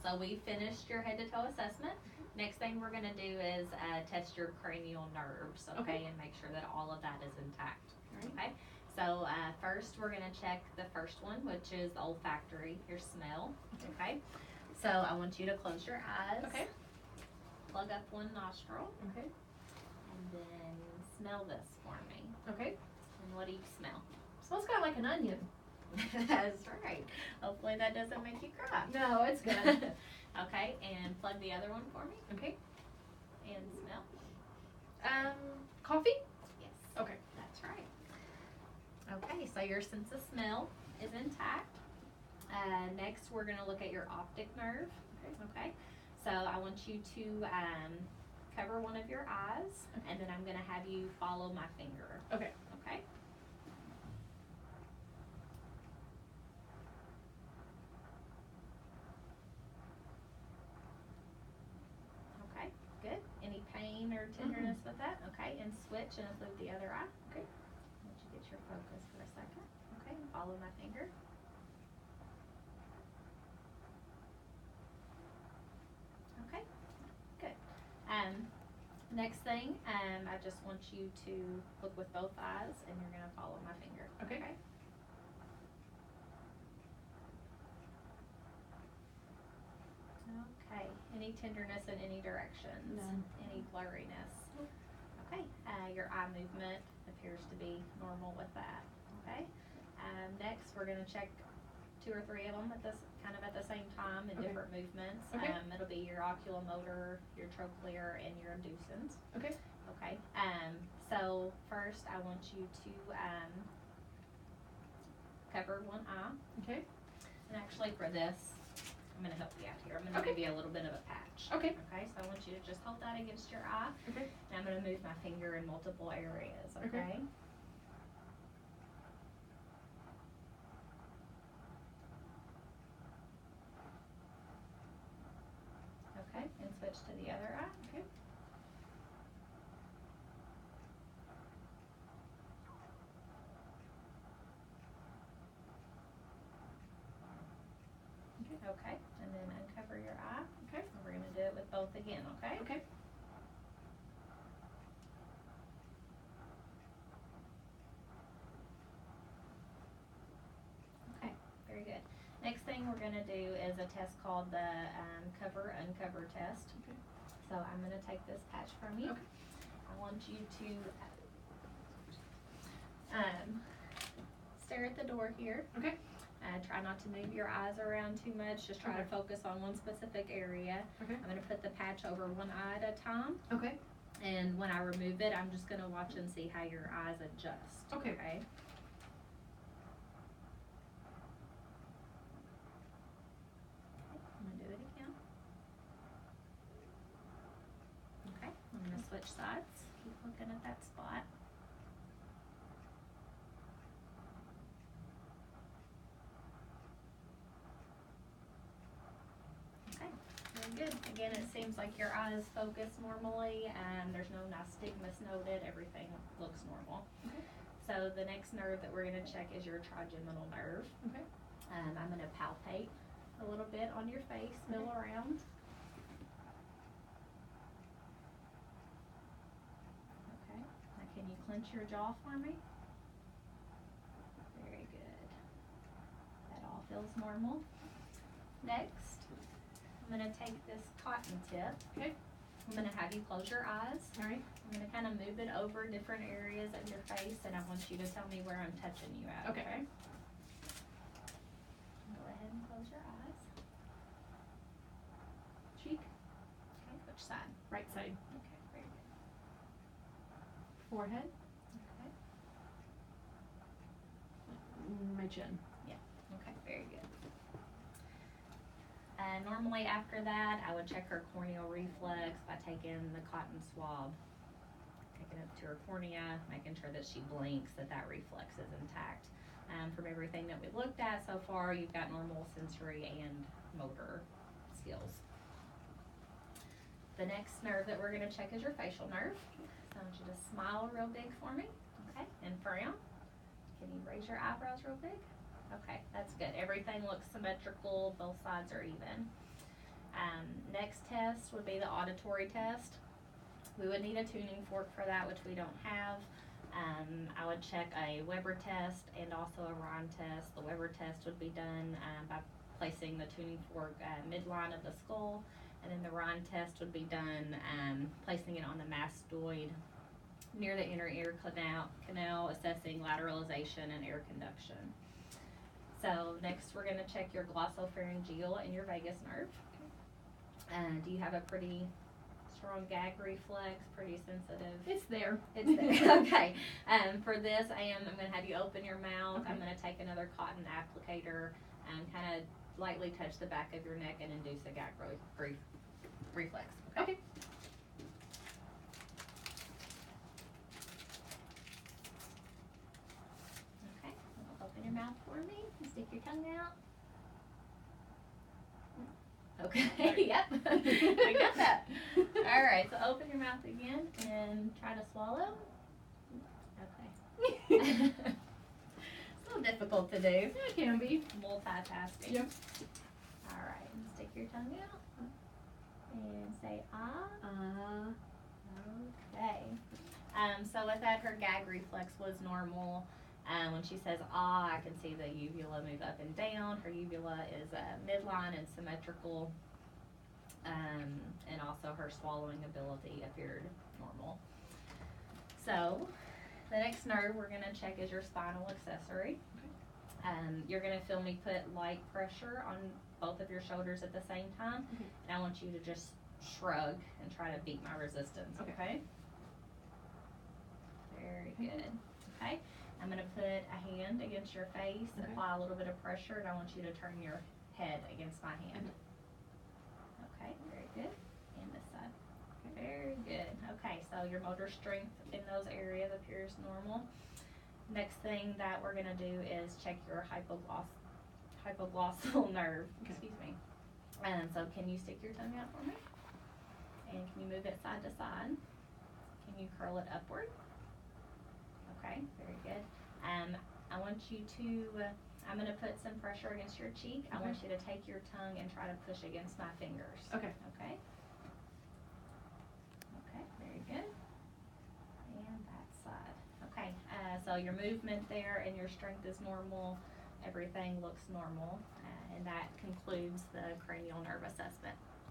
So we finished your head to toe assessment. Next thing we're gonna do is test your cranial nerves, okay, and make sure that all of that is intact. Okay. So first we're gonna check the first one, which is olfactory, your smell. Okay. So I want you to close your eyes. Okay. Plug up one nostril. Okay. And then smell this for me. Okay. And what do you smell? Smells kind of like an onion. That's right. Hopefully that doesn't make you cry. No, it's good. Okay, and plug the other one for me. Okay. And smell. Coffee? Yes. Okay. That's right. Okay, so your sense of smell is intact. Next, we're going to look at your optic nerve. Okay. So I want you to cover one of your eyes, and then I'm going to have you follow my finger. Okay. Okay. Okay, good. Any pain or tenderness with that? Okay, and switch and include the other eye. Okay. Let you get your focus for a second. Okay, follow my finger. Okay, good. Next thing, I just want you to look with both eyes, and you're gonna follow my finger. Okay. Okay. Any tenderness in any directions? None. Any blurriness? Okay. Your eye movement appears to be normal with that. Okay. Next, we're gonna check 2 or 3 of them at the same time in different movements. Okay. It'll be your oculomotor, your trochlear, and your inducens. Okay. Okay. So first, I want you to cover one eye. Okay. And actually, for this, I'm gonna help you out here. I'm gonna give you a little bit of a patch. Okay. Okay. So I want you to just hold that against your eye. Okay. And I'm gonna move my finger in multiple areas. Okay. Okay. Okay, and switch to the other eye. Okay. Okay, and then uncover your eye. Okay. And we're gonna do it with both again, okay? Okay. Okay, very good. Next thing we're gonna do is a test called the cover-uncover test. Okay. So I'm gonna take this patch from you. Okay. I want you to stare at the door here. Okay. Try not to move your eyes around too much. Just try to focus on one specific area. Okay. I'm going to put the patch over one eye at a time. Okay. And when I remove it, I'm just going to watch and see how your eyes adjust. Okay. Okay. I'm going to do it again. Okay. I'm going to switch sides. Keep looking at that spot. Good. Again, it seems like your eyes focus normally, and there's no nystagmus noted. Everything looks normal. Okay. So the next nerve that we're going to check is your trigeminal nerve. Okay. I'm going to palpate a little bit on your face, feel around. Okay. Now can you clench your jaw for me? Very good. That all feels normal. Next, I'm going to take this cotton tip. Okay. I'm going to have you close your eyes. All right. I'm going to kind of move it over different areas of your face, and I want you to tell me where I'm touching you at. Okay. Go ahead and close your eyes. Cheek. Okay, which side? Right side. Okay, very good. Forehead. Okay. My chin. Okay, very good. Normally after that, I would check her corneal reflex by taking the cotton swab, taking it to her cornea, making sure that she blinks, that reflex is intact. From everything that we looked at so far, you've got normal sensory and motor skills. The next nerve that we're going to check is your facial nerve. So I want you to smile real big for me, okay, and frown. Can you raise your eyebrows real big? Okay, that's good. Everything looks symmetrical. Both sides are even. next test would be the auditory test. We would need a tuning fork for that, which we don't have. I would check a Weber test and also a Ron test. The Weber test would be done by placing the tuning fork midline of the skull, and then the Ron test would be done placing it on the mastoid near the inner ear canal, assessing lateralization and air conduction. So next we're going to check your glossopharyngeal and your vagus nerve. Do you have a pretty strong gag reflex, pretty sensitive? It's there. It's there. Okay. For this, I'm going to have you open your mouth. Okay. I'm going to take another cotton applicator and kind of lightly touch the back of your neck and induce a gag reflex. Okay. Okay. Okay. Open your mouth for me. Stick your tongue out. Okay. Yep. We got that. All right. So open your mouth again and try to swallow. Okay. It's a little difficult to do. It can be. Multitasking. Yep. All right. Stick your tongue out and say ah. Okay. So with that, her gag reflex was normal. When she says ah, I can see the uvula move up and down. Her uvula is midline and symmetrical. And also her swallowing ability appeared normal. So the next nerve we're going to check is your spinal accessory. You're going to feel me put light pressure on both of your shoulders at the same time. Okay. And I want you to just shrug and try to beat my resistance. Okay? Very good. Okay? I'm going to put a hand against your face, Okay. apply a little bit of pressure, and I want you to turn your head against my hand. Okay, very good. And this side. Very good. Okay, so your motor strength in those areas appears normal. Next thing that we're going to do is check your hypoglossal nerve. Okay. Excuse me. So can you stick your tongue out for me? And can you move it side to side? Can you curl it upward? Okay, very good. I want you to, I'm going to put some pressure against your cheek. I want you to take your tongue and try to push against my fingers. Okay. Okay. Okay, very good. And that side. Okay, so your movement there and your strength is normal. Everything looks normal. And that concludes the cranial nerve assessment.